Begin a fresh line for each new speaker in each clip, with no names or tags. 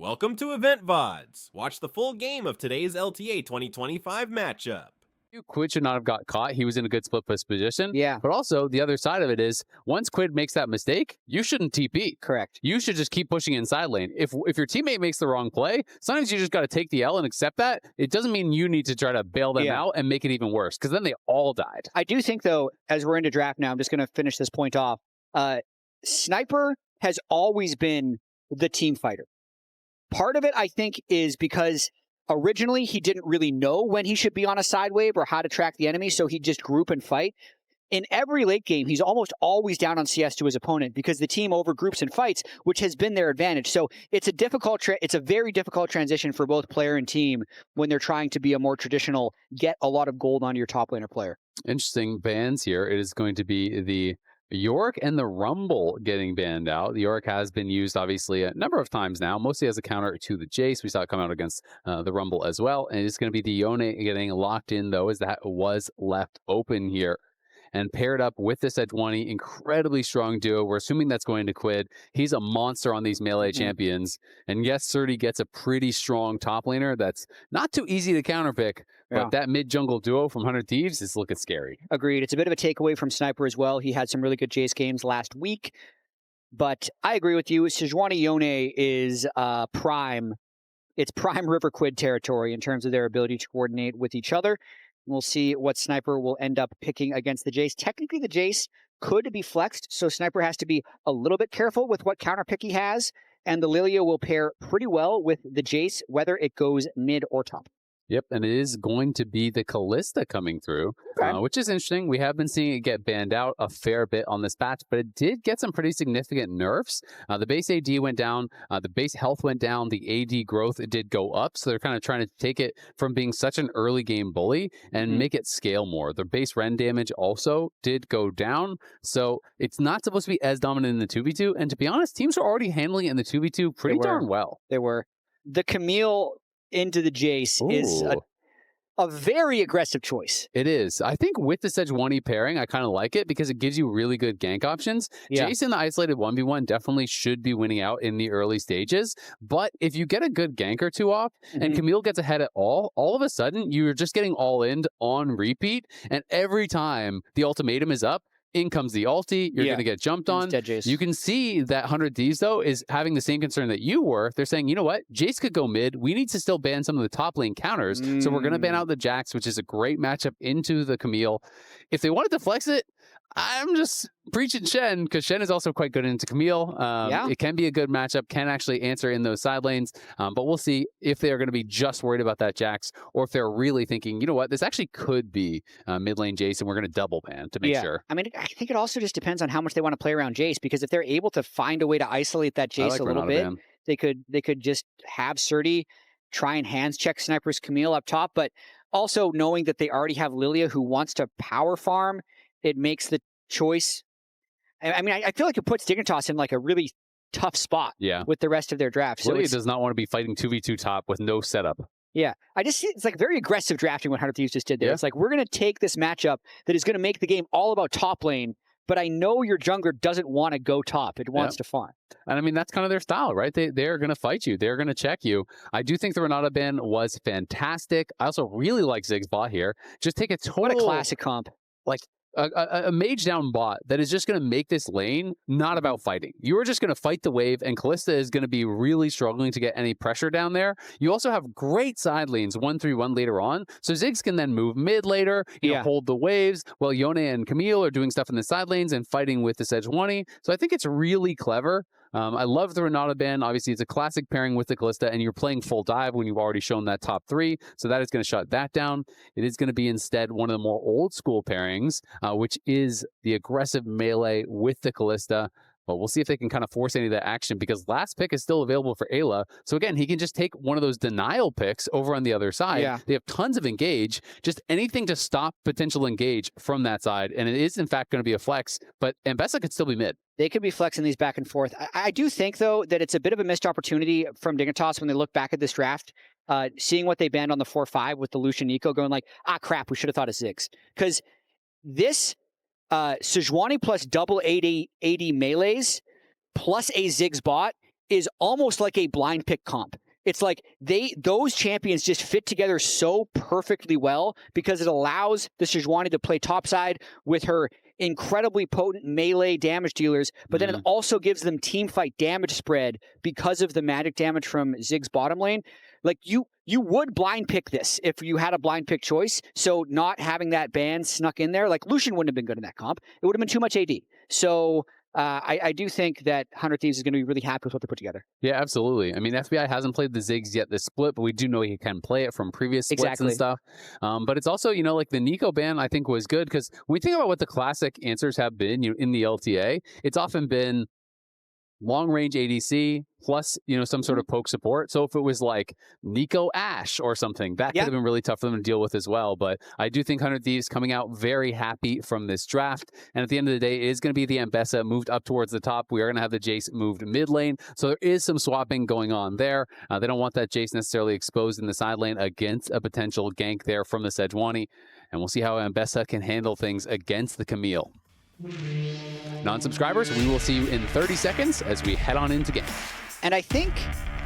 Welcome to Loleventvods. Watch the full game of today's LTA 2025 matchup.
Quid should not have got caught. He was in a good split push position.
Yeah.
But also, the other side of it is, once Quid makes that mistake, you shouldn't TP.
Correct.
You should just keep pushing inside lane. If your teammate makes the wrong play, sometimes you just got to take the L and accept that. It doesn't mean you need to try to bail them out and make it even worse, because then they all died.
I do think, though, as we're into draft now, I'm just going to finish this point off. Sniper has always been the team fighter. Part of it, I think, is because originally he didn't really know when he should be on a side wave or how to track the enemy, so he'd just group and fight. In every late game, he's almost always down on CS to his opponent because the team overgroups and fights, which has been their advantage. So it's a difficult, it's a very difficult transition for both player and team when they're trying to be a more traditional, get a lot of gold on your top laner player.
Interesting bans here. It is going to be the Yorick and the Rumble getting banned out. The Yorick has been used, obviously, a number of times now, mostly as a counter to the Jace. We saw it come out against the Rumble as well. And it's going to be the Yone getting locked in, though, as that was left open here. And paired up with this Sejuani, incredibly strong duo. We're assuming that's going to Quid. He's a monster on these melee champions. And yes, Surdy gets a pretty strong top laner that's not too easy to counterpick. But that mid-jungle duo from 100 Thieves is looking scary.
Agreed. It's a bit of a takeaway from Sniper as well. He had some really good Jace games last week. But I agree with you. Sejuani Yone is prime. It's prime River Quid territory in terms of their ability to coordinate with each other. We'll see what Sniper will end up picking against the Jace. Technically, the Jace could be flexed, so Sniper has to be a little bit careful with what counter pick he has. And the Lilia will pair pretty well with the Jace, whether it goes mid or top.
Yep, and it is going to be the Kalista coming through, which is interesting. We have been seeing it get banned out a fair bit on this patch, but it did get some pretty significant nerfs. The base AD went down, the base health went down, the AD growth did go up, so they're kind of trying to take it from being such an early game bully and make it scale more. The base Ren damage also did go down, so it's not supposed to be as dominant in the 2v2, and to be honest, teams are already handling it in the 2v2 pretty darn well.
They were. The Camille into the Jace is a very aggressive choice.
It is. I think with the Sejuani pairing, I kind of like it because it gives you really good gank options. Jace in the isolated 1v1 definitely should be winning out in the early stages, but if you get a good gank or two off and Camille gets ahead at all of a sudden, you're just getting all in on repeat, and every time the ultimatum is up, in comes the ulti, you're going to get jumped on. You can see that 100 Thieves, though, is having the same concern that you were. They're saying, you know what, Jace could go mid. We need to still ban some of the top lane counters. So we're going to ban out the Jax, which is a great matchup into the Camille. If they wanted to flex it, I'm just preaching Shen, because Shen is also quite good into Camille. It can be a good matchup, can actually answer in those side lanes, but we'll see if they're going to be just worried about that Jax, or if they're really thinking, you know what, this actually could be mid lane Jace, and we're going to double ban to make sure.
I mean, I think it also just depends on how much they want to play around Jace, because if they're able to find a way to isolate that Jace a little bit, they could just have Surdy try and hands check Sniper's Camille up top, but also knowing that they already have Lilia who wants to power farm, it makes the choice. I mean, I feel like it puts Dignitas in like a really tough spot with the rest of their draft.
So Lilia does not want to be fighting 2v2 top with no setup.
Yeah, I just see it's like very aggressive drafting what 100 Thieves just did there. It's like, we're going to take this matchup that is going to make the game all about top lane, but I know your jungler doesn't want to go top. It wants to farm.
And I mean, that's kind of their style, right? They're going to fight you. They're going to check you. I do think the Renata ban was fantastic. I also really like Zig's bot here. Just take a total...
What a classic comp.
Like, a mage down bot that is just going to make this lane not about fighting. You are just going to fight the wave, and Kalista is going to be really struggling to get any pressure down there. You also have great side lanes 1-3-1 later on, so Ziggs can then move mid later, you know, hold the waves, while Yone and Camille are doing stuff in the side lanes and fighting with the Sejuani. So I think it's really clever. I love the Renata ban. Obviously, it's a classic pairing with the Kalista, and you're playing full dive when you've already shown that top 3. So that is going to shut that down. It is going to be instead one of the more old school pairings, which is the aggressive melee with the Kalista. But we'll see if they can kind of force any of that action, because last pick is still available for Ayla. So again, he can just take one of those denial picks over on the other side. They have tons of engage, just anything to stop potential engage from that side. And it is, in fact, going to be a flex, but Ambessa could still be mid.
They could be flexing these back and forth. I do think, though, that it's a bit of a missed opportunity from Dignitas when they look back at this draft, seeing what they banned on the 4-5 with the Lucian Eco, going like, crap, we should have thought of Ziggs. Because this Sejuani plus double 80 melees plus a Ziggs bot is almost like a blind pick comp. It's like those champions just fit together so perfectly well because it allows the Sejuani to play topside with her incredibly potent melee damage dealers, but then it also gives them team fight damage spread because of the magic damage from Zig's bottom lane. Like you would blind pick this if you had a blind pick choice. So not having that ban snuck in there, like Lucian wouldn't have been good in that comp. It would have been too much AD. So I do think that 100 Thieves is going to be really happy with what they put together.
Yeah, absolutely. I mean, FBI hasn't played the Ziggs yet this split, but we do know he can play it from previous splits and stuff. But it's also, you know, like the Nico ban I think was good because when we think about what the classic answers have been, you know, in the LTA, it's often been long-range ADC plus, you know, some sort of poke support. So if it was like Nico Ashe or something, that could have been really tough for them to deal with as well. But I do think 100 Thieves coming out very happy from this draft. And at the end of the day, it is going to be the Ambessa moved up towards the top. We are going to have the Jace moved mid lane. So there is some swapping going on there. They don't want that Jace necessarily exposed in the side lane against a potential gank there from the Sejuani. And we'll see how Ambessa can handle things against the Camille. Non-subscribers, we will see you in 30 seconds as we head on into game.
And I think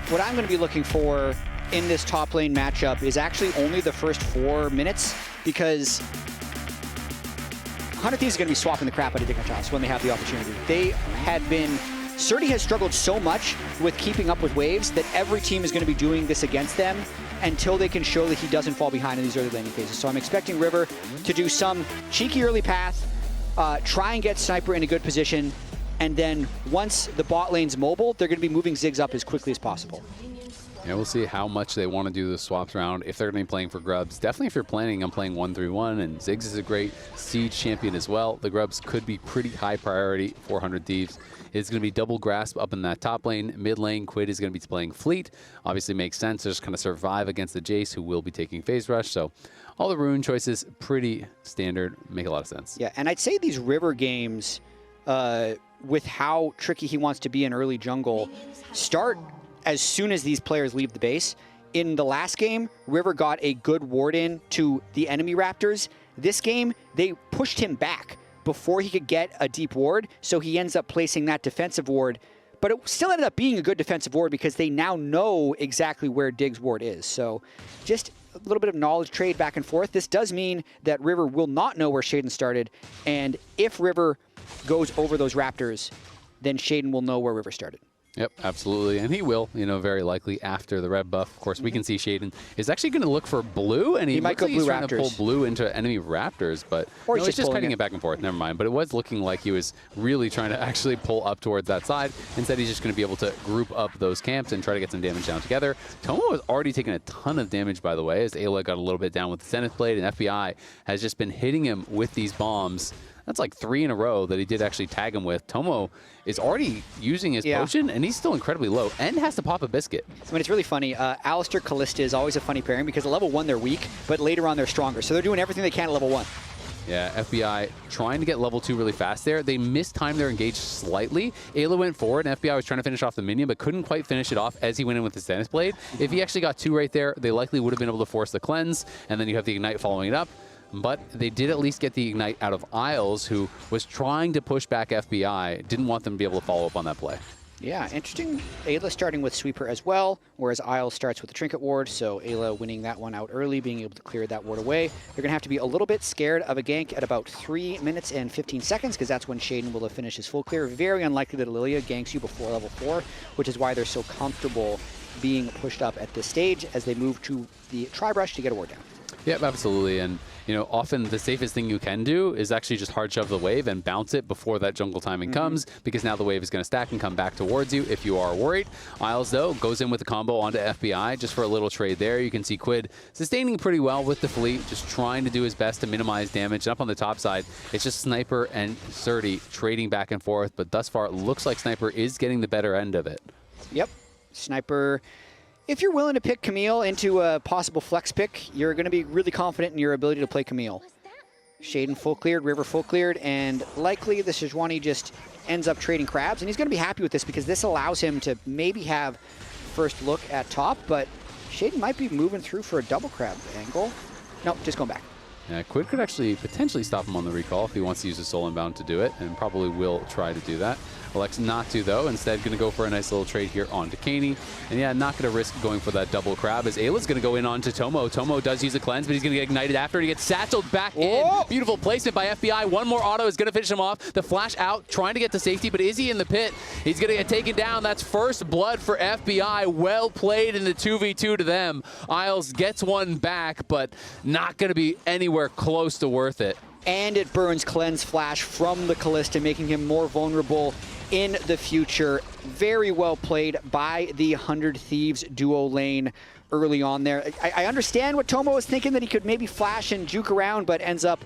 what I'm going to be looking for in this top lane matchup is actually only the first 4 minutes because 100 Thieves is going to be swapping the crap out of Dignitas when they have the opportunity. They had been... Surdy has struggled so much with keeping up with waves that every team is going to be doing this against them until they can show that he doesn't fall behind in these early laning phases. So I'm expecting River to do some cheeky early path, try and get Sniper in a good position, and then once the bot lane's mobile, they're going to be moving Ziggs up as quickly as possible.
Yeah, we'll see how much they want to do the swaps around, if they're going to be playing for Grubs. Definitely if you're planning on playing 1-3-1, and Ziggs is a great siege champion as well, the Grubs could be pretty high priority for 100 Thieves. It's going to be double grasp up in that top lane. Mid lane, Quid is going to be playing Fleet. Obviously makes sense. They're just going to survive against the Jace, who will be taking Phase Rush. So all the rune choices, pretty standard, make a lot of sense.
Yeah, and I'd say these River games, with how tricky he wants to be in early jungle, start as soon as these players leave the base. In the last game, River got a good ward in to the enemy Raptors. This game, they pushed him back before he could get a deep ward, so he ends up placing that defensive ward. But it still ended up being a good defensive ward because they now know exactly where Dig's ward is. So just a little bit of knowledge trade back and forth. This does mean that River will not know where Shaden started, and if River goes over those Raptors, then Shaden will know where River started.
Yep, absolutely. And he will, you know, very likely after the red buff. Of course, we can see Shaden is actually going to look for blue, and he
might
looks
go
like he's
blue
trying to pull
Raptors.
blue into enemy Raptors, but
Or
no,
he's
he's just cutting
pulling
it back and forth. Never mind. But it was looking like he was really trying to actually pull up towards that side. Instead, he's just going to be able to group up those camps and try to get some damage down together. Tomo has already taken a ton of damage, by the way, as Ayla got a little bit down with the Zenith Blade, and FBI has just been hitting him with these bombs. That's like 3 in a row that he did actually tag him with. Tomo is already using his potion, and he's still incredibly low, and has to pop a biscuit.
I mean, it's really funny. Alistair Callista is always a funny pairing because at level 1 they're weak, but later on they're stronger. So they're doing everything they can at level 1.
Yeah, FBI trying to get level 2 really fast there. They mistimed their engage slightly. Ayla went forward, and FBI was trying to finish off the minion, but couldn't quite finish it off as he went in with his Zenith Blade. If he actually got 2 right there, they likely would have been able to force the cleanse, and then you have the Ignite following it up. But they did at least get the Ignite out of Isles, who was trying to push back FBI. Didn't want them to be able to follow up on that play.
Yeah, interesting. Ayla starting with Sweeper as well, whereas Isles starts with the Trinket Ward, so Ayla winning that one out early, being able to clear that ward away. They're going to have to be a little bit scared of a gank at about 3 minutes and 15 seconds, because that's when Shaden will have finished his full clear. Very unlikely that Lilia ganks you before level 4, which is why they're so comfortable being pushed up at this stage as they move to the Tri-Brush to get a ward down.
Yep, absolutely. And, you know, often the safest thing you can do is actually just hard shove the wave and bounce it before that jungle timing comes, because now the wave is going to stack and come back towards you if you are worried. Isles, though, goes in with a combo onto FBI just for a little trade there. You can see Quid sustaining pretty well with the fleet, just trying to do his best to minimize damage. And up on the top side, it's just Sniper and Surdy trading back and forth, but thus far it looks like Sniper is getting the better end of it.
Yep, Sniper... If you're willing to pick Camille into a possible flex pick, you're going to be really confident in your ability to play Camille. Shaden full cleared, River full cleared, and likely the Sejuani just ends up trading crabs, and he's going to be happy with this because this allows him to maybe have first look at top, but Shaden might be moving through for a double crab angle. No, just going back.
Yeah, Quid could actually potentially stop him on the recall if he wants to use his Soul Inbound to do it, and probably will try to do that. Elects not to, though. Instead, going to go for a nice little trade here onto Caney. And yeah, not going to risk going for that double crab as Ayla's going to go in onto Tomo. Tomo does use a cleanse, but he's going to get ignited after. He gets satcheled back in. Beautiful placement by FBI. One more auto is going to finish him off. The flash out, trying to get to safety, but is he in the pit? He's going to get taken down. That's first blood for FBI. Well played in the 2v2 to them. Isles gets one back, but not going to be anywhere close to worth it.
And it burns Cleanse Flash from the Kalista, making him more vulnerable in the future. Very well played by the 100 Thieves duo lane early on there. I understand what Tomo was thinking, that he could maybe flash and juke around, but ends up,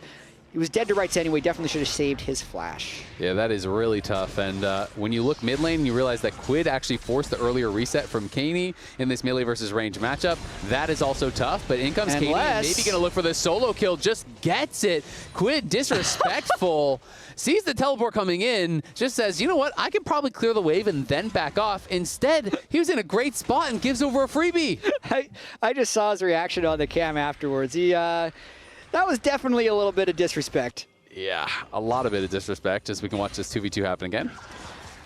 he was dead to rights anyway. Definitely should have saved his flash.
Yeah, that is really tough. And when you look mid lane, you realize that Quid actually forced the earlier reset from Caney in this melee versus range matchup. That is also tough, but in comes Caney, maybe going to look for the solo kill, just gets it. Quid disrespectful, sees the teleport coming in, just says, you know what, I can probably clear the wave and then back off. Instead, he was in a great spot and gives over a freebie.
I just saw his reaction on the cam afterwards. That was definitely a little bit of disrespect.
Yeah, a lot of bit of disrespect, as we can watch this 2v2 happen again.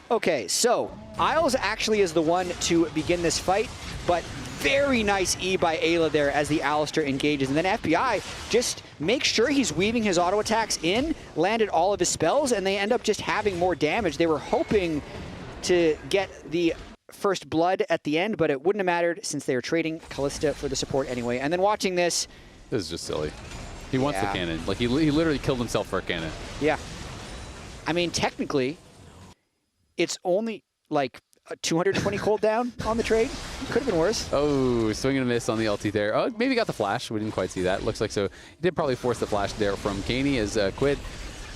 Okay, so Isles actually is the one to begin this fight, but very nice E by Ayla there as the Alistair engages. And then FBI just makes sure he's weaving his auto attacks in, landed all of his spells, and they end up just having more damage. They were hoping to get the first blood at the end, but it wouldn't have mattered since they were trading Kalista for the support anyway. And then watching this...
This is just silly. He wants the cannon. Like, he literally killed himself for a cannon.
Yeah. I mean, technically, it's only like a 220 cooldown on the trade. Could have been worse.
Oh, swing and a miss on the LT there. Oh, maybe got the flash. We didn't quite see that. Looks like so. He did probably force the flash there from Caney as Quid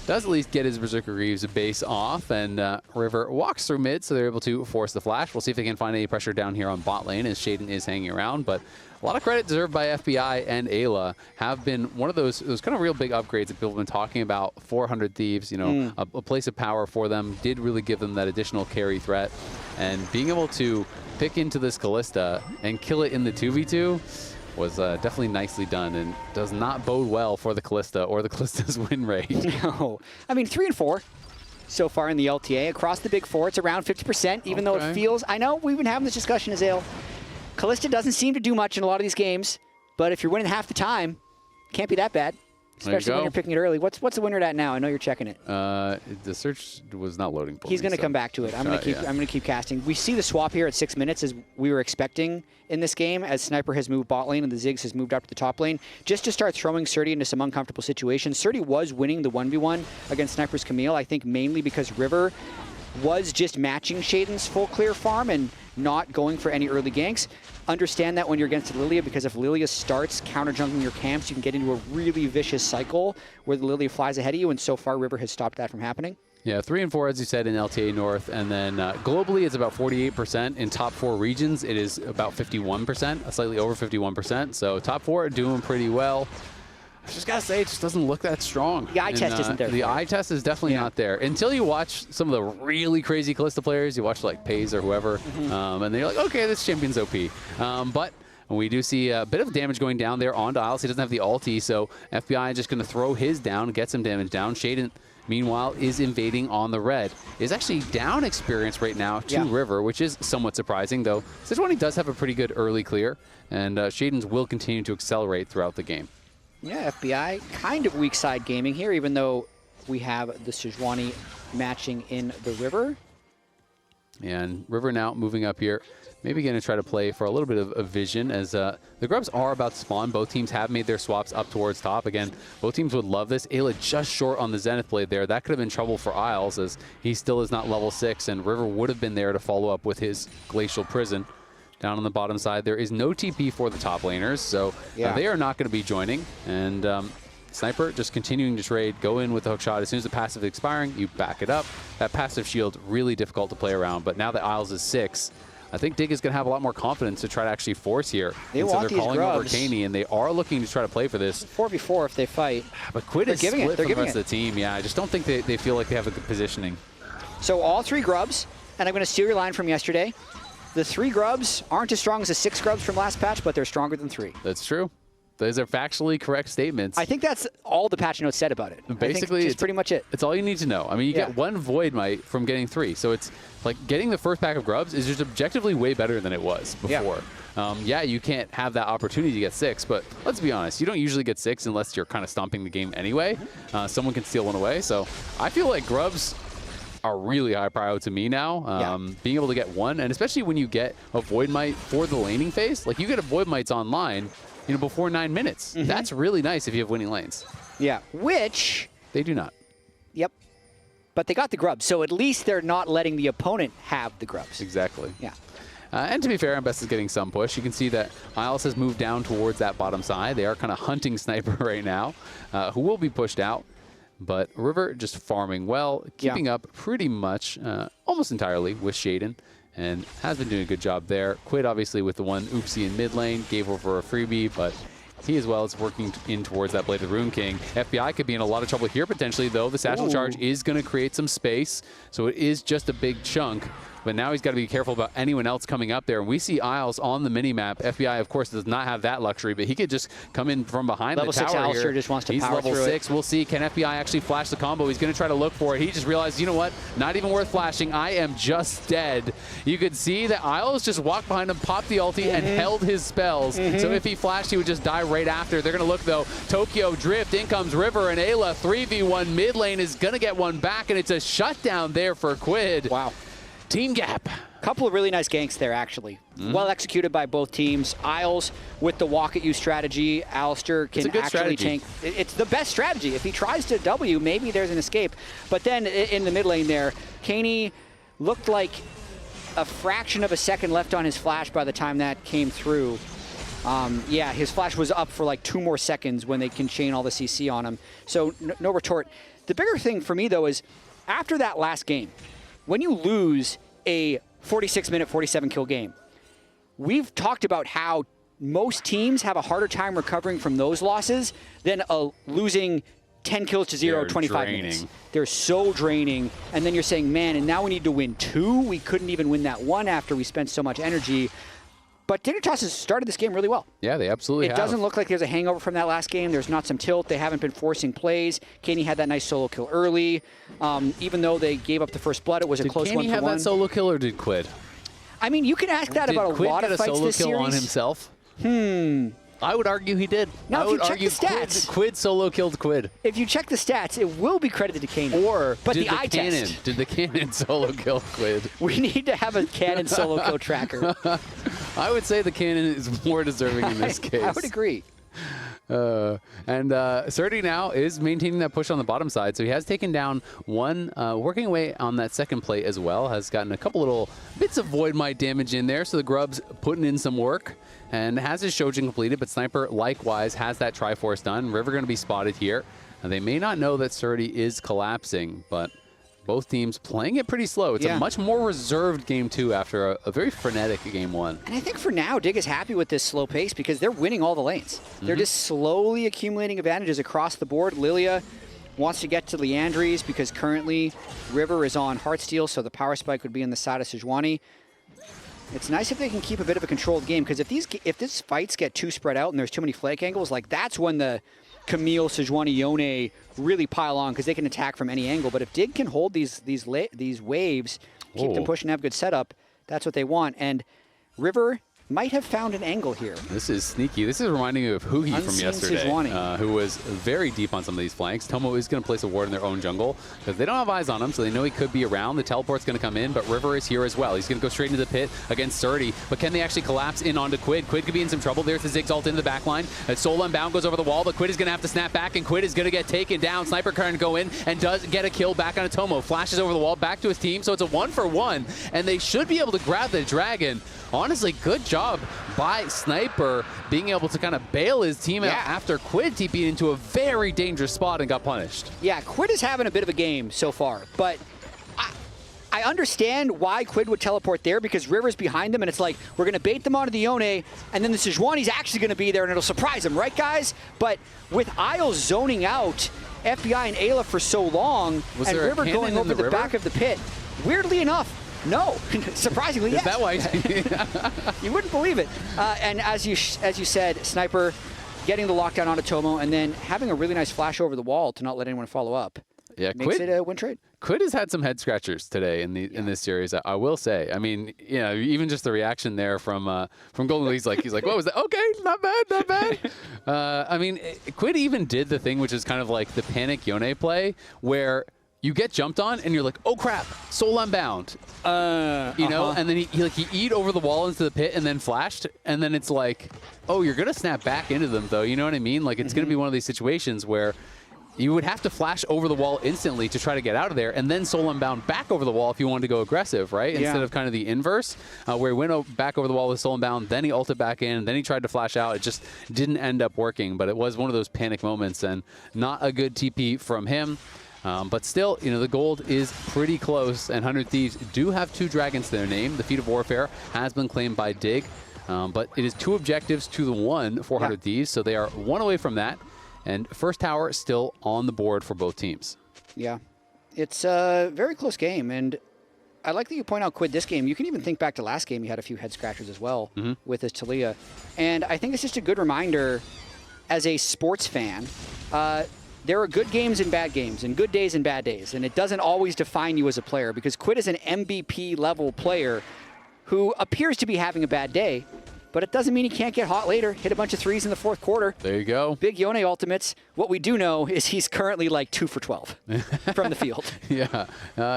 does at least get his Berserker Greaves base off, and River walks through mid, so they're able to force the flash. We'll see if they can find any pressure down here on bot lane as Shaden is hanging around, but a lot of credit deserved by FBI and Ayla. Have been one of those kind of real big upgrades that people have been talking about. 400 Thieves, you know, a place of power for them, did really give them that additional carry threat, and being able to pick into this Kalista and kill it in the 2v2 was definitely nicely done, and does not bode well for the Kalista or the Kalista's win rate.
No. I mean, 3 and 4 so far in the LTA. Across the big four, it's around 50%, even though it feels... I know, we've been having this discussion, Azale. Kalista doesn't seem to do much in a lot of these games, but if you're winning half the time, can't be that bad. Especially when you're picking it early. What's the winner at now? I know you're checking it.
The search was not loading.
He's going to come back to it. I'm going to keep casting. We see the swap here at 6 minutes as we were expecting in this game, as Sniper has moved bot lane and the Ziggs has moved up to the top lane, just to start throwing Surdy into some uncomfortable situations. Surdy was winning the 1v1 against Sniper's Camille, I think mainly because River was just matching Shaden's full clear farm and not going for any early ganks. Understand that when you're against Lilia, because if Lilia starts counter-junking your camps, you can get into a really vicious cycle where the Lilia flies ahead of you, and so far River has stopped that from happening.
Yeah, 3 and 4, as you said, in LTA North, and then globally it's about 48%. In top 4 regions, it is about 51%, slightly over 51%. So top 4 are doing pretty well. I just gotta say, it just doesn't look that strong.
The eye test isn't there.
The eye test is definitely not there. Until you watch some of the really crazy Kalista players, you watch like Pays or whoever, and then you're like, okay, this champion's OP. But we do see a bit of damage going down there onto Isles. He doesn't have the ulti, so FBI is just gonna throw his down, get some damage down. Shaden, meanwhile, is invading on the red. Is actually down experience right now to River, which is somewhat surprising, though. Sejuani does have a pretty good early clear, and Shaden's will continue to accelerate throughout the game.
Yeah, FBI kind of weak side gaming here, even though we have the Sejuani matching in the River.
And River now moving up here. Maybe going to try to play for a little bit of vision, as the Grubs are about to spawn. Both teams have made their swaps up towards top. Again, both teams would love this. Ayla just short on the Zenith Blade there. That could have been trouble for Isles, as he still is not level 6, and River would have been there to follow up with his Glacial Prison. Down on the bottom side, there is no TP for the top laners, so they are not going to be joining. And Sniper just continuing to trade, go in with the hook shot. As soon as the passive is expiring, you back it up. That passive shield, really difficult to play around, but now that Isles is 6, I think Dig is going to have a lot more confidence to try to actually force here.
So they're
calling over Caney, and they are looking to try to play for this.
4v4 if they fight.
But Quid is split from the rest of the team. Yeah, I just don't think they feel like they have a good positioning.
So all 3 Grubs, and I'm going to steal your line from yesterday. The 3 Grubs aren't as strong as the 6 Grubs from last patch, but they're stronger than 3.
That's true. Those are factually correct statements.
I think that's all the patch notes said about it.
Basically,
it's pretty much it.
It's all you need to know. I mean, you get 1 Void Might from getting 3. So it's like getting the first pack of grubs is just objectively way better than it was before. Yeah, you can't have that opportunity to get 6, but let's be honest, you don't usually get 6 unless you're kind of stomping the game anyway. Someone can steal 1 away. So I feel like grubs are really high prio to me now. Being able to get 1, and especially when you get a Void Might for the laning phase, like you get a Void Mights online, you know, before 9 minutes. That's really nice if you have winning lanes.
Yeah, which
they do not.
Yep. But they got the grubs, so at least they're not letting the opponent have the grubs.
Exactly.
Yeah.
And to be fair, Best is getting some push. You can see that Isles has moved down towards that bottom side. They are kind of hunting Sniper right now, who will be pushed out. But River just farming well, keeping up pretty much almost entirely with Shaden, and has been doing a good job there. Quid obviously with the 1 oopsie in mid lane, gave over a freebie, but he as well is working in towards that Blade of the Rune King. FBI could be in a lot of trouble here potentially, though. The Satchel Charge is going to create some space, so it is just a big chunk. But now he's got to be careful about anyone else coming up there. And we see Isles on the minimap. FBI, of course, does not have that luxury, but he could just come in from behind
level
the tower
6
here.
Alistair just wants to
He's
power
level
through
6.
it.
We'll see. Can FBI actually flash the combo? He's going to try to look for it. He just realized, you know what? Not even worth flashing. I am just dead. You could see that Isles just walked behind him, popped the ulti, and held his spells. So if he flashed, he would just die right after. They're going to look, though. Tokyo Drift. In comes River and Ayla. 3v1 mid lane is going to get 1 back, and it's a shutdown there for Quid.
Wow.
Team Gap.
Couple of really nice ganks there, actually. Well executed by both teams. Isles with the walk at you strategy. Alistair can actually tank. It's the best strategy. If he tries to W, maybe there's an escape. But then in the mid lane there, Kaney looked like a fraction of a second left on his flash by the time that came through. Yeah, his flash was up for like 2 more seconds when they can chain all the CC on him. So no retort. The bigger thing for me, though, is after that last game, when you lose a 46-minute, 47-kill game, we've talked about how most teams have a harder time recovering from those losses than losing 10 kills to 0 25 minutes. They're so draining. And then you're saying, man, and now we need to win 2. We couldn't even win that 1 after we spent so much energy. But Dignitas has started this game really well.
Yeah, they absolutely have.
It doesn't look like there's a hangover from that last game. There's not some tilt. They haven't been forcing plays. Kaney had that nice solo kill early. Even though they gave up the first blood, it was a close 1-for-1.
Did Kaney have that solo kill or did Quid?
I mean, you can ask that about a lot of fights this series.
Did Quid get a solo kill on himself? I would argue he did.
Now,
I would
if you check the stats,
Quid solo killed Quid.
If you check the stats, it will be credited to Kaney. But the eye test.
Did the cannon solo kill Quid?
We need to have a cannon solo kill tracker.
I would say the cannon is more deserving in this case.
I would agree.
And Surdy now is maintaining that push on the bottom side, so he has taken down 1, working away on that second plate as well, has gotten a couple little bits of Void Might damage in there, so the Grub's putting in some work, and has his Shojin completed, but Sniper likewise has that Triforce done. River going to be spotted here, and they may not know that Surdy is collapsing, but both teams playing it pretty slow. It's a much more reserved game 2 after a very frenetic game 1.
And I think for now, Dig is happy with this slow pace because they're winning all the lanes. They're just slowly accumulating advantages across the board. Lilia wants to get to Leandries because currently River is on Heartsteel, so the power spike would be on the side of Sejuani. It's nice if they can keep a bit of a controlled game, because if these fights get too spread out and there's too many flank angles, like that's when the Camille, Sejuani, Yone really pile on, because they can attack from any angle. But if Dig can hold these waves, keep them pushing, have good setup, that's what they want. And River might have found an angle here.
This is sneaky. This is reminding me of Huhi from yesterday, who was very deep on some of these flanks. Tomo is going to place a ward in their own jungle because they don't have eyes on him, so they know he could be around. The teleport's going to come in, but River is here as well. He's going to go straight into the pit against Surdy, but can they actually collapse in onto Quid? Quid could be in some trouble. There's the Ziggs ult into the back line. Soul Unbound goes over the wall, but Quid is going to have to snap back, and Quid is going to get taken down. Sniper can go in and does get a kill back on Tomo. Flashes over the wall back to his team, so it's a 1-for-1, and they should be able to grab the dragon. Honestly, good job by Sniper being able to kind of bail his team out after Quid TP'd into a very dangerous spot and got punished. Yeah,
Quid is having a bit of a game so far, but I understand why Quid would teleport there, because River's behind them, and it's like, we're going to bait them onto the Yone, and then the Sejuani's actually going to be there, and it'll surprise them, right, guys? But with Isles zoning out FBI and Ayla for so long, and River going over the back of the pit, weirdly enough, no, surprisingly, yes.
Is that why?
You wouldn't believe it. And as you said, Sniper getting the lockdown on Atomo and then having a really nice flash over the wall to not let anyone follow up.
Yeah,
makes it a win trade.
Quid has had some head scratchers today in this series. I will say. I mean, even just the reaction there from Golden, he's like, what was that? Okay, not bad, not bad. I mean, Quid even did the thing which is kind of like the panic Yone play where you get jumped on and you're like, oh crap, soul unbound. And then he eat over the wall into the pit and then flashed, and then it's like, oh, you're gonna snap back into them though. You know what I mean? Like it's gonna be one of these situations where you would have to flash over the wall instantly to try to get out of there, and then soul unbound back over the wall if you wanted to go aggressive, right?
Yeah.
Instead of kind of the inverse, where he went back over the wall with soul unbound, then he ulted back in, then he tried to flash out. It just didn't end up working, but it was one of those panic moments, and not a good TP from him. But still, the gold is pretty close, and 100 Thieves do have 2 dragons to their name. The Feat of Warfare has been claimed by Dig, but it is 2 objectives to the 1 for 100 Thieves, so they are 1 away from that. And first tower still on the board for both teams.
Yeah, it's a very close game. And I like that you point out Quid this game. You can even think back to last game. He had a few head scratchers as well with his Talia. And I think it's just a good reminder as a sports fan, there are good games and bad games and good days and bad days. And it doesn't always define you as a player because Quid is an MVP level player who appears to be having a bad day. But it doesn't mean he can't get hot later. Hit a bunch of threes in the 4th quarter.
There you go.
Big Yone ultimates. What we do know is he's currently like 2 for 12 from the field.
Yeah.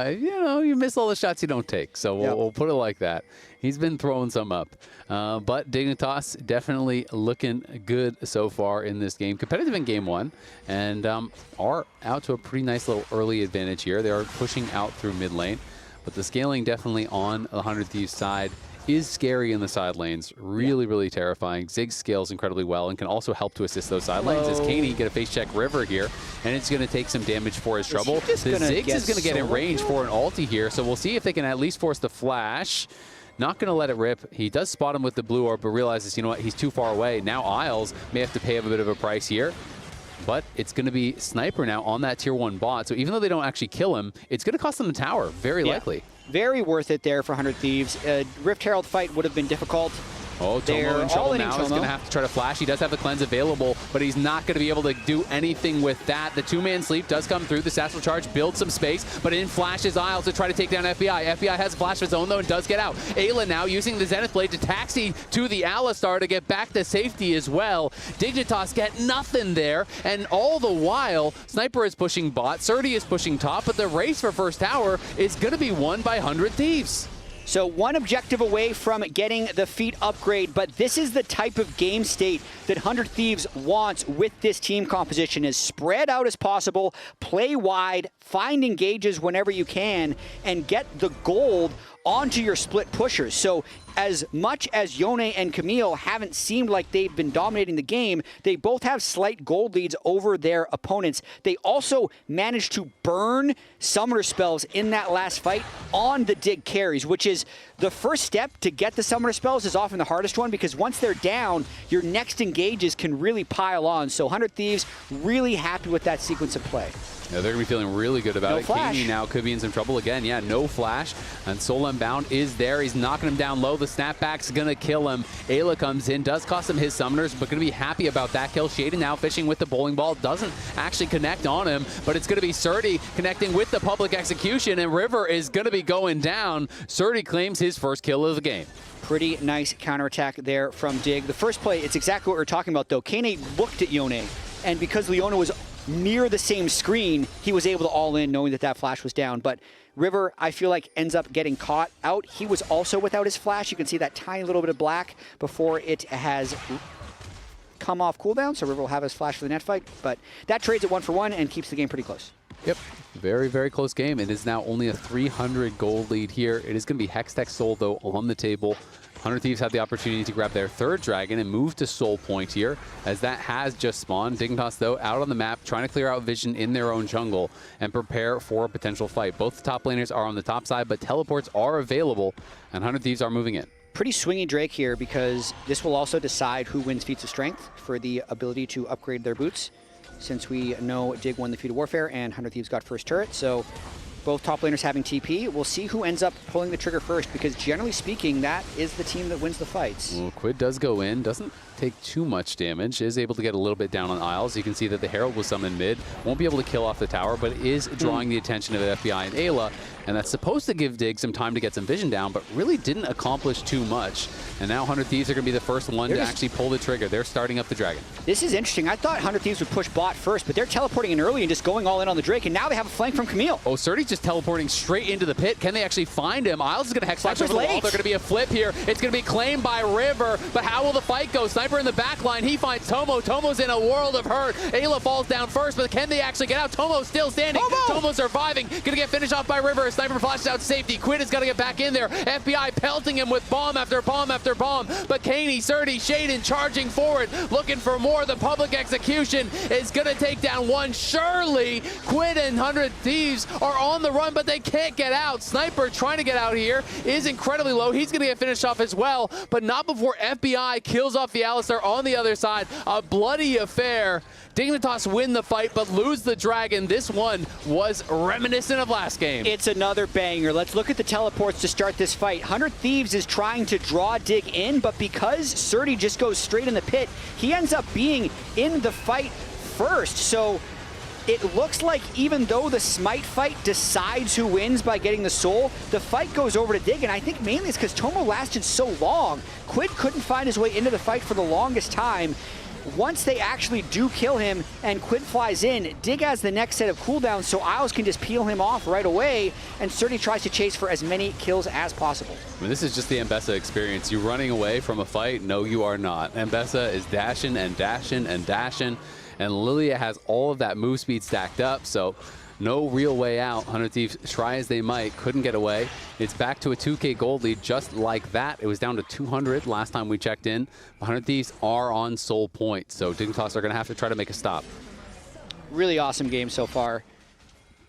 You miss all the shots you don't take. So we'll put it like that. He's been throwing some up. But Dignitas definitely looking good so far in this game. Competitive in game 1. And are out to a pretty nice little early advantage here. They are pushing out through mid lane. But the scaling definitely on the 100 Thieves side is scary in the side lanes. Really, really terrifying. Zig scales incredibly well and can also help to assist those side lanes. As Katie get a face check River here, and it's going to take some damage for his trouble. The Ziggs is going to get in range for an ulti here, so we'll see if they can at least force the flash. Not going to let it rip. He does spot him with the blue orb, but realizes, you know what, he's too far away. Now Isles may have to pay a bit of a price here. But it's going to be Sniper now on that tier 1 bot. So even though they don't actually kill him, it's going to cost them the tower, very likely.
Very worth it there for 100 Thieves. Rift Herald fight would have been difficult.
Oh, Tomo in trouble now. He's going to have to try to flash. He does have the cleanse available, but he's not going to be able to do anything with that. The 2-man sleep does come through. The satchel charge builds some space, but in flashes Isles to try to take down FBI. FBI has a flash of his own, though, and does get out. Ayla now using the Zenith Blade to taxi to the Alistar to get back to safety as well. Dignitas get nothing there, and all the while, Sniper is pushing bot, Surdy is pushing top, but the race for first tower is going to be won by 100 Thieves.
So 1 objective away from getting the feat upgrade, but this is the type of game state that 100 Thieves wants with this team composition, is spread out as possible, play wide, find engages whenever you can, and get the gold onto your split pushers. So as much as Yone and Camille haven't seemed like they've been dominating the game, they both have slight gold leads over their opponents. They also managed to burn summoner spells in that last fight on the Dig carries, which is the first step to get the summoner spells is often the hardest one, because once they're down, your next engages can really pile on. So 100 Thieves really happy with that sequence of play.
Yeah, they're going to be feeling really good about it. Katie now could be in some trouble again. Yeah, no flash. And Soul Unbound is there. He's knocking him down low. The snapback's going to kill him. Ayla comes in, does cost him his summoners, but going to be happy about that kill. Shaden now fishing with the bowling ball. Doesn't actually connect on him, but it's going to be Surdy connecting with the public execution, and River is going to be going down. Surdy claims his first kill of the game.
Pretty nice counterattack there from Dig. The first play, it's exactly what we're talking about, though. Kane looked at Yone, and because Leona was near the same screen, he was able to all in knowing that that flash was down. But River, I feel like, ends up getting caught out. He was also without his flash. You can see that tiny little bit of black before it has come off cooldown, so River will have his flash for the net fight. But that trades it 1-for-1 and keeps the game pretty close.
Yep, very, very close game. It is now only a 300 gold lead here. It is going to be Hextech Soul, though, on the table. 100 Thieves have the opportunity to grab their third dragon and move to Soul Point here, as that has just spawned. Dignitas, though, out on the map, trying to clear out vision in their own jungle and prepare for a potential fight. Both the top laners are on the top side, but teleports are available, and 100 Thieves are moving in.
Pretty swingy Drake here, because this will also decide who wins Feats of Strength for the ability to upgrade their boots, since we know Dig won the Feat of Warfare and 100 Thieves got first turret. So both top laners having TP. We'll see who ends up pulling the trigger first, because generally speaking, that is the team that wins the fights.
Well, Quid does go in, doesn't take too much damage, is able to get a little bit down on Isles. You can see that the Herald was summoned mid, won't be able to kill off the tower, but is drawing the attention of FBI and Ayla, and that's supposed to give Dig some time to get some vision down, but really didn't accomplish too much. And now 100 Thieves are going to be the first one to actually pull the trigger. They're starting up the Dragon.
This is interesting. I thought 100 Thieves would push bot first, but they're teleporting in early and just going all in on the Drake, and now they have a flank from Camille.
Oh, Surdy's just teleporting straight into the pit. Can they actually find him? Isles is going to hex flash over the wall.
late.
They're going to be a flip here. It's going to be claimed by River, but how will the fight go? Sniper in the back line. He finds Tomo. Tomo's in a world of hurt. Ayla falls down first, but can they actually get out? Tomo still standing. Tomo surviving. Going to get finished off by River. Sniper flashes out safety. Quid has got to get back in there. FBI pelting him with bomb after bomb after bomb. But Kaney, Surdy, Shaden charging forward, looking for more. The public execution is going to take down one. Surely Quid and 100 Thieves are on the run, but they can't get out. Sniper trying to get out here is incredibly low. He's going to get finished off as well, but not before FBI kills off the Alistar on the other side. A bloody affair. Dignitas win the fight, but lose the Dragon. This one was reminiscent of last game.
It's another banger. Let's look at the teleports to start this fight. 100 Thieves is trying to draw Dig in, but because Surdy just goes straight in the pit, he ends up being in the fight first. So it looks like even though the Smite fight decides who wins by getting the soul, the fight goes over to Dig, and I think mainly it's because Tomo lasted so long. Quid couldn't find his way into the fight for the longest time. Once they actually do kill him and Quid flies in, Dig has the next set of cooldowns, so Isles can just peel him off right away, and Surdy tries to chase for as many kills as possible.
I mean, this is just the Ambessa experience. You running away from a fight? No, you are not. Ambessa is dashing and dashing and dashing, and Lilia has all of that move speed stacked up, so no real way out. 100 Thieves try as they might, couldn't get away. It's back to a 2K gold lead just like that. It was down to 200 last time we checked in. 100 Thieves are on soul point, so Dignitas are going to have to try to make a stop.
Really awesome game so far.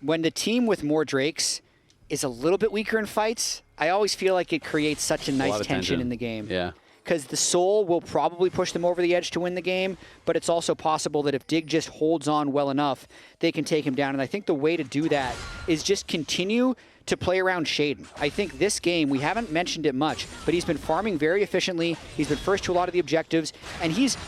When the team with more Drakes is a little bit weaker in fights, I always feel like it creates such a nice tension in the game.
Yeah.
Because the soul will probably push them over the edge to win the game, but it's also possible that if Dig just holds on well enough, they can take him down. And I think the way to do that is just continue to play around Shaden. I think this game, we haven't mentioned it much, but he's been farming very efficiently. He's been first to a lot of the objectives, and he's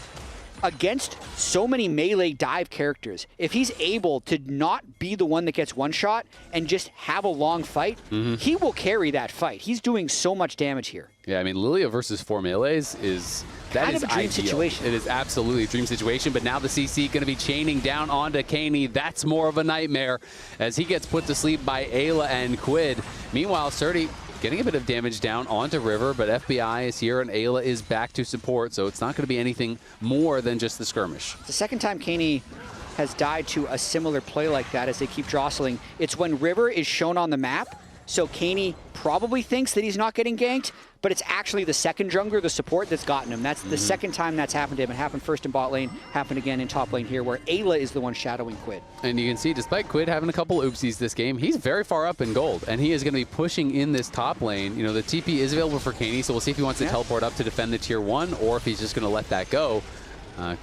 against so many melee dive characters. If he's able to not be the one that gets one shot and just have a long fight, he will carry that fight. He's doing so much damage here.
Yeah, I mean, Lilia versus 4 melees is
kind of a dream
ideal.
situation.
It is absolutely a dream situation, but now the CC going to be chaining down onto Kaney. That's more of a nightmare as he gets put to sleep by Ayla and Quid. Meanwhile, Surdy getting a bit of damage down onto River, but FBI is here and Ayla is back to support, so it's not going to be anything more than just the skirmish.
The second time Kaney has died to a similar play like that as they keep jostling, it's when River is shown on the map, so Kaney probably thinks that he's not getting ganked, but it's actually the second jungler, the support, that's gotten him. That's the second time that's happened to him. It happened first in bot lane, happened again in top lane here, where Ayla is the one shadowing Quid.
And you can see, despite Quid having a couple oopsies this game, he's very far up in gold, and he is going to be pushing in this top lane. You know, the TP is available for Kaney, so we'll see if he wants to teleport up to defend the tier 1, or if he's just going to let that go.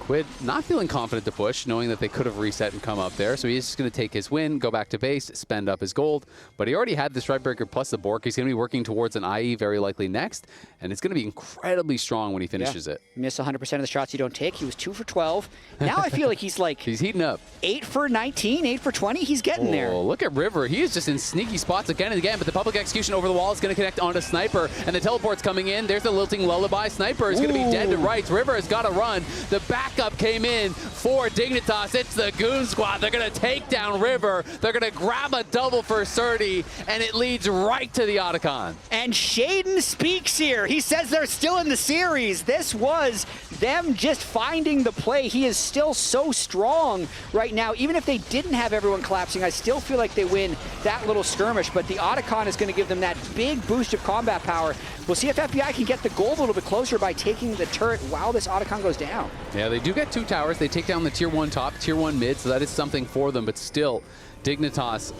Quid not feeling confident to push, knowing that they could have reset and come up there. So he's just going to take his win, go back to base, spend up his gold. But he already had the Strikebreaker plus the Bork. He's going to be working towards an IE very likely next. And it's going to be incredibly strong when he finishes it.
Miss 100% of the shots you don't take. He was 2 for 12. Now I feel like he's like...
he's heating up.
8 for 19, 8 for 20. He's getting there.
Look at River. He is just in sneaky spots again and again. But the public execution over the wall is going to connect onto Sniper. And the teleport's coming in. There's the lilting lullaby. Sniper is going to be dead to rights. River has got to run. The backup came in for Dignitas. It's the Goon Squad. They're going to take down River. They're going to grab a double for Surdy, and it leads right to the Otacon.
And Shaden speaks here. He says they're still in the series. This was them just finding the play. He is still so strong right now. Even if they didn't have everyone collapsing, I still feel like they win that little skirmish, but the Otacon is going to give them that big boost of combat power. We'll see if FBI can get the gold a little bit closer by taking the turret while this Otacon goes down.
Yeah, they do get 2 towers. They take down the tier 1 top, tier 1 mid, so that is something for them, but still, Dignitas,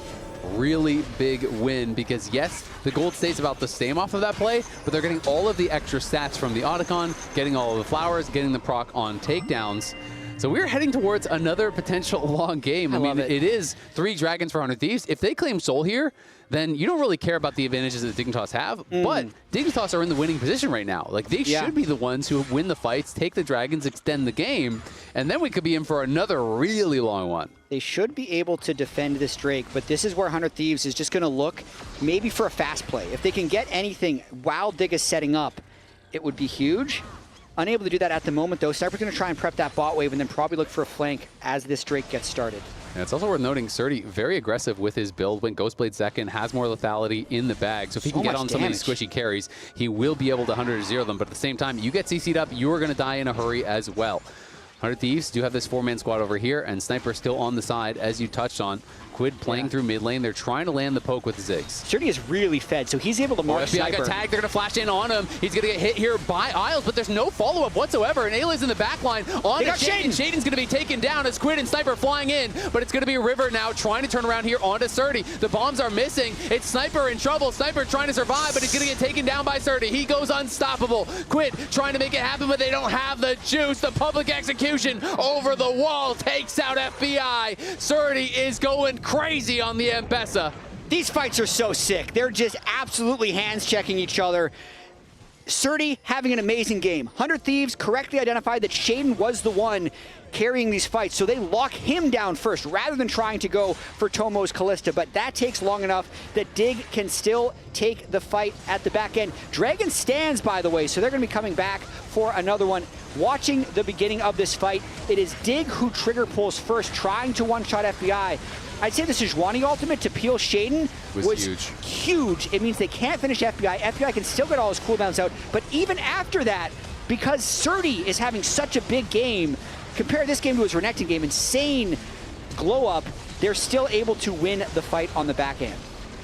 really big win, because yes, the gold stays about the same off of that play, but they're getting all of the extra stats from the Otacon, getting all of the flowers, getting the proc on takedowns. So we're heading towards another potential long game. I mean, it is 3 dragons for 100 Thieves. If they claim Soul here, then you don't really care about the advantages that Dignitas have, but Dignitas are in the winning position right now. Like, they should be the ones who win the fights, take the dragons, extend the game, and then we could be in for another really long one.
They should be able to defend this Drake, but this is where 100 Thieves is just going to look maybe for a fast play. If they can get anything while Dig is setting up, it would be huge. Unable to do that at the moment, though. Sniper's going to try and prep that bot wave and then probably look for a flank as this Drake gets started.
And it's also worth noting, Surdy, very aggressive with his build. Went Ghostblade second, has more lethality in the bag. So if he can get on some of these squishy carries, he will be able to 100-0 them. But at the same time, you get CC'd up, you are going to die in a hurry as well. 100 Thieves do have this 4-man squad over here, and Sniper still on the side, as you touched on. Quid playing through mid lane. They're trying to land the poke with the Ziggs.
Surdy is really fed, so he's able to mark Sniper.
got tagged. They're going to flash in on him. He's going to get hit here by Isles, but there's no follow-up whatsoever. And Ayla's in the back line on Shaden. Shaden's going to be taken down as Quid and Sniper flying in, but it's going to be River now trying to turn around here onto Surdy. The bombs are missing. It's Sniper in trouble. Sniper trying to survive, but he's going to get taken down by Surdy. He goes unstoppable. Quid trying to make it happen, but they don't have the juice. The public execution over the wall takes out FBI. Surdy is going crazy on the M-Pesa.
These fights are so sick. They're just absolutely hands-checking each other. Surdy having an amazing game. 100 Thieves correctly identified that Shaden was the one carrying these fights, so they lock him down first rather than trying to go for Tomo's Callista, but that takes long enough that Dig can still take the fight at the back end. Dragon stands, by the way, so they're going to be coming back for another one. Watching the beginning of this fight, it is Dig who trigger pulls first, trying to one-shot FBI. I'd say the Sejuani ultimate to peel Shaden was huge. It means they can't finish FBI. FBI can still get all his cooldowns out, but even after that, because Surdy is having such a big game, compare this game to his Renekton game, insane glow up, they're still able to win the fight on the back end.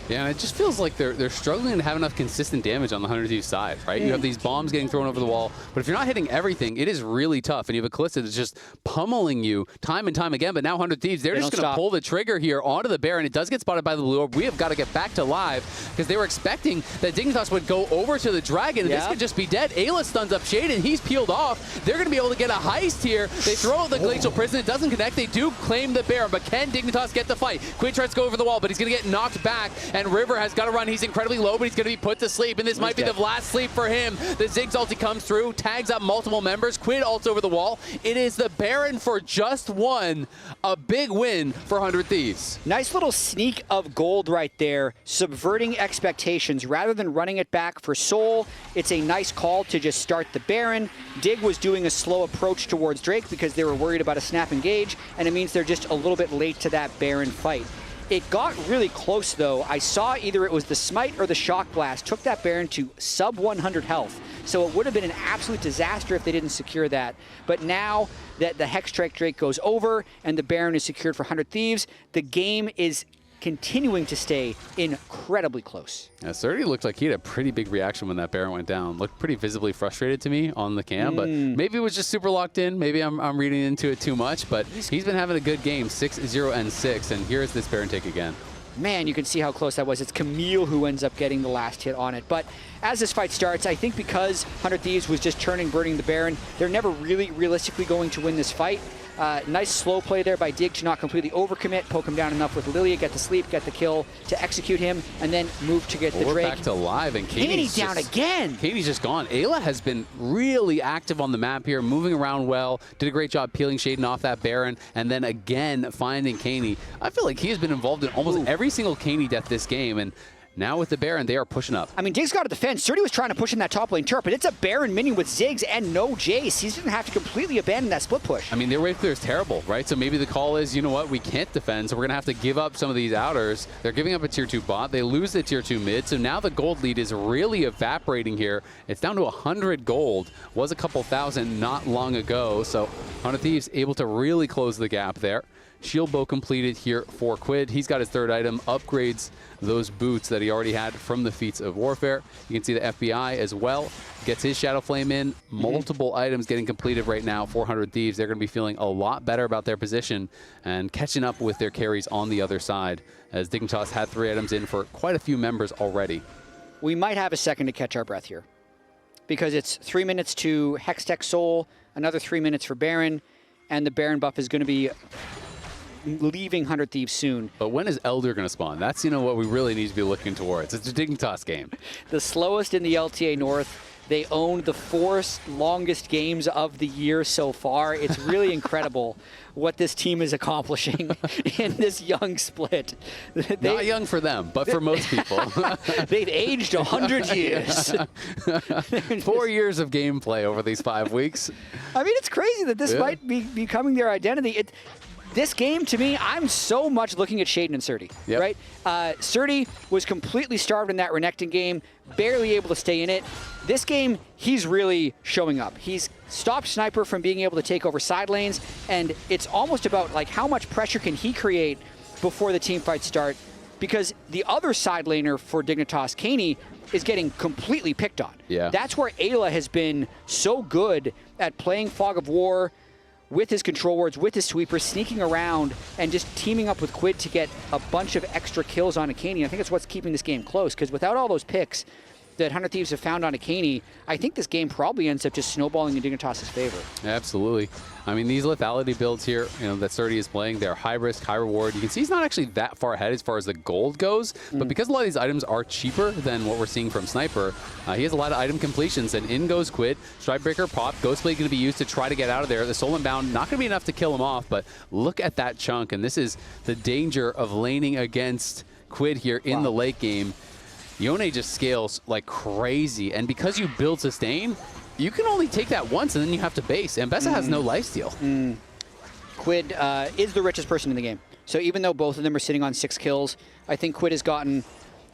Yeah, and it just feels like they're struggling to have enough consistent damage on the 100 Thieves side, right? You have these bombs getting thrown over the wall, but if you're not hitting everything, it is really tough. And you have a Callista that's just pummeling you time and time again, but now 100 Thieves, they're just going to pull the trigger here onto the Baron. It does get spotted by the Blue Orb. We have got to get back to live because they were expecting that Dignitas would go over to the Dragon, and this could just be dead. Ayla stuns up Shaden. He's peeled off. They're going to be able to get a heist here. They throw out the Glacial Prison. It doesn't connect. They do claim the Baron, but can Dignitas get the fight? Quid tries to go over the wall, but he's going to get knocked back, and River has got to run. He's incredibly low, but he's going to be put to sleep, and this might be the last sleep for him. The Ziggs ulti comes through, tags up multiple members. Quid ults over the wall. It is the Baron for just one. A big win for 100 Thieves.
Nice little sneak of gold right there, subverting expectations. Rather than running it back for Soul, it's a nice call to just start the Baron. Dig was doing a slow approach towards Drake because they were worried about a snap engage, and it means they're just a little bit late to that Baron fight. It got really close, though. I saw either it was the Smite or the Shock Blast took that Baron to sub 100 health. So it would have been an absolute disaster if they didn't secure that. But now that the Hexstrike Drake goes over and the Baron is secured for 100 Thieves, the game is continuing to stay incredibly close.
Yeah, Surdy looked like he had a pretty big reaction when that Baron went down. Looked pretty visibly frustrated to me on the cam, but maybe it was just super locked in. Maybe I'm reading into it too much, but he's been having a good game, 6-0 and 6, and here's this Baron take again.
Man, you can see how close that was. It's Camille who ends up getting the last hit on it. But as this fight starts, I think because 100 Thieves was just burning the Baron, they're never really realistically going to win this fight. Nice slow play there by Dig to not completely overcommit, poke him down enough with Lilia, get the sleep, get the kill to execute him, and then move to get the Drake.
We're back to live, and
Katie's down again.
Katie's just gone. Ayla has been really active on the map here, moving around well, did a great job peeling Shaden off that Baron, and then again finding Katie. I feel like he has been involved in almost every single Katie death this game, and now with the Baron, they are pushing up.
I mean, Dig's got to defend. Surdy was trying to push in that top lane turret, but it's a Baron minion with Ziggs and no Jace. He's going to have to completely abandon that split push.
I mean, their wave clear is terrible, right? So maybe the call is, you know what, we can't defend, so we're going to have to give up some of these outers. They're giving up a tier 2 bot. They lose the tier 2 mid, so now the gold lead is really evaporating here. It's down to 100 gold. Was a couple thousand not long ago, so 100 Thieves able to really close the gap there. Shield bow completed here for Quid. He's got his third item, upgrades those boots that he already had from the Feats of Warfare. You can see the FBI as well. Gets his Shadow Flame in. Multiple items getting completed right now. 400 Thieves. They're going to be feeling a lot better about their position and catching up with their carries on the other side, as Dignitas had 3 items in for quite a few members already.
We might have a second to catch our breath here, because it's 3 minutes to Hextech Soul, another 3 minutes for Baron, and the Baron buff is going to be leaving 100 Thieves soon.
But when is Elder going to spawn? That's, what we really need to be looking towards. It's a Dignitas game.
The slowest in the LTA North. They own the 4 longest games of the year so far. It's really incredible what this team is accomplishing in this young split.
Not young for them, but for most people.
They've aged 100 years.
4 years of gameplay over these 5 weeks.
I mean, it's crazy that this might be becoming their identity. This game, to me, I'm so much looking at Shaden and Surdy, right? Surdy was completely starved in that Renekton game, barely able to stay in it. This game, he's really showing up. He's stopped Sniper from being able to take over side lanes, and it's almost about like how much pressure can he create before the team fights start, because the other side laner for Dignitas, Kaney, is getting completely picked on.
Yeah.
That's where Ayla has been so good at playing Fog of War, with his control wards, with his sweepers, sneaking around and just teaming up with Quid to get a bunch of extra kills on Kaney. I think it's what's keeping this game close, because without all those picks that 100 Thieves have found on Kaney, I think this game probably ends up just snowballing in Dignitas' favor.
Absolutely. I mean, these lethality builds here, that Surdy is playing, they're high risk, high reward. You can see he's not actually that far ahead as far as the gold goes, but because a lot of these items are cheaper than what we're seeing from Sniper, he has a lot of item completions, and in goes Quid. Strikebreaker pop, Ghostblade going to be used to try to get out of there. The Soul Bound not going to be enough to kill him off, but look at that chunk, and this is the danger of laning against Quid here in the late game. Yone just scales like crazy, and because you build sustain, you can only take that once, and then you have to base. And Bessa has no lifesteal.
Quid is the richest person in the game. So even though both of them are sitting on 6 kills, I think Quid has gotten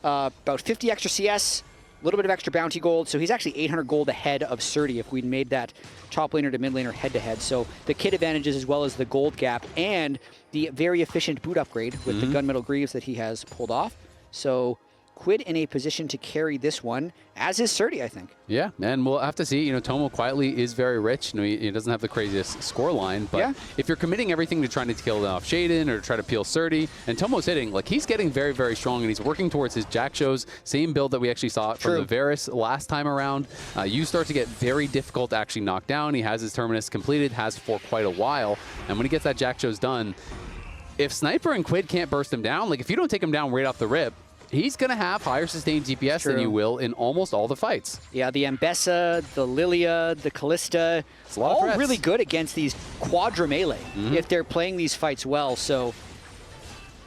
about 50 extra CS, a little bit of extra bounty gold. So he's actually 800 gold ahead of Surdy if we'd made that top laner to mid laner head-to-head. So the kit advantages as well as the gold gap and the very efficient boot upgrade with the gunmetal greaves that he has pulled off. So Quid in a position to carry this one, as is Surdy, I think.
Yeah, and we'll have to see. Tomo quietly is very rich. He doesn't have the craziest score line, but if you're committing everything to trying to kill off Shaden or try to peel Surdy, and Tomo's hitting, like he's getting very, very strong, and he's working towards his Jack shows, same build that we actually saw from the Varus last time around. You start to get very difficult to actually knock down. He has his Terminus completed, has for quite a while, and when he gets that Jack shows done, if Sniper and Quid can't burst him down, like if you don't take him down right off the rip, he's going to have higher sustained DPS than you will in almost all the fights.
Yeah, the Ambessa, the Lilia, the Callista, all really good against these quadra melee if they're playing these fights well. So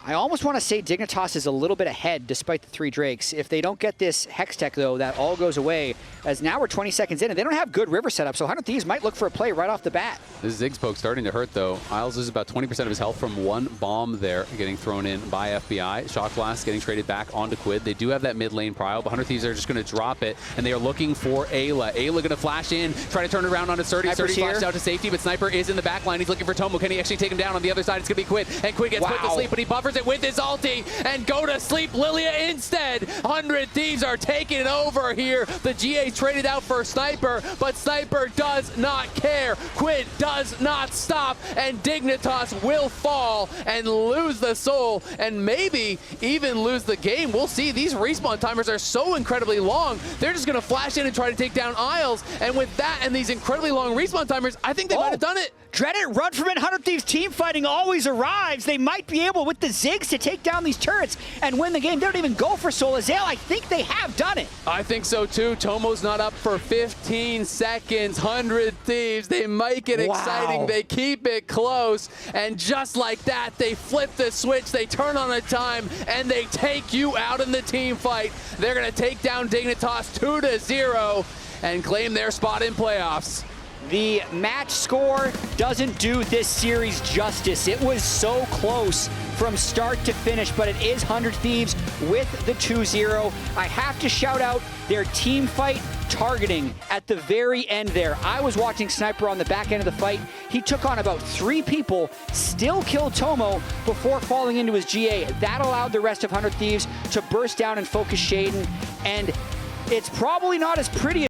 I almost want to say Dignitas is a little bit ahead despite the 3 Drakes. If they don't get this Hex Tech, though, that all goes away, as now we're 20 seconds in, and they don't have good river setup, so 100 Thieves might look for a play right off the bat.
This Ziggs poke starting to hurt, though. Isles is about 20% of his health from one bomb there getting thrown in by FBI. Shock Blast getting traded back onto Quid. They do have that mid lane prio, but 100 Thieves are just going to drop it, and they are looking for Ayla. Ayla going to flash in, try to turn it around onto Surdy. Surdy flashed out to safety, but Sniper is in the back line. He's looking for Tomo. Can he actually take him down? On the other side, it's going to be Quid, and Quid gets put to sleep, but he buffers it with his ulti. And go to sleep Lilia instead. 100 Thieves are taking over here. The GA traded out for Sniper, but Sniper does not care. Quid does not stop, and Dignitas will fall and lose the soul, and maybe even lose the game. We'll see. These respawn timers are so incredibly long. They're just going to flash in and try to take down Isles, and with that and these incredibly long respawn timers, I think they might have done it.
Dreaded run from it. 100 Thieves team fighting always arrives. They might be able, with the Ziggs, to take down these turrets and win the game. They don't even go for Soul Azael. I think they have done it.
I think so too. Tomo's not up for 15 seconds. 100 Thieves. They might get exciting. They keep it close. And just like that, they flip the switch. They turn on a time and they take you out in the team fight. They're going to take down Dignitas 2-0 and claim their spot in playoffs.
The match score doesn't do this series justice. It was so close from start to finish, but it is 100 Thieves with the 2-0. I have to shout out their team fight targeting at the very end there. I was watching Sniper on the back end of the fight. He took on about 3 people, still killed Tomo before falling into his GA. That allowed the rest of 100 Thieves to burst down and focus Shaden, and it's probably not as pretty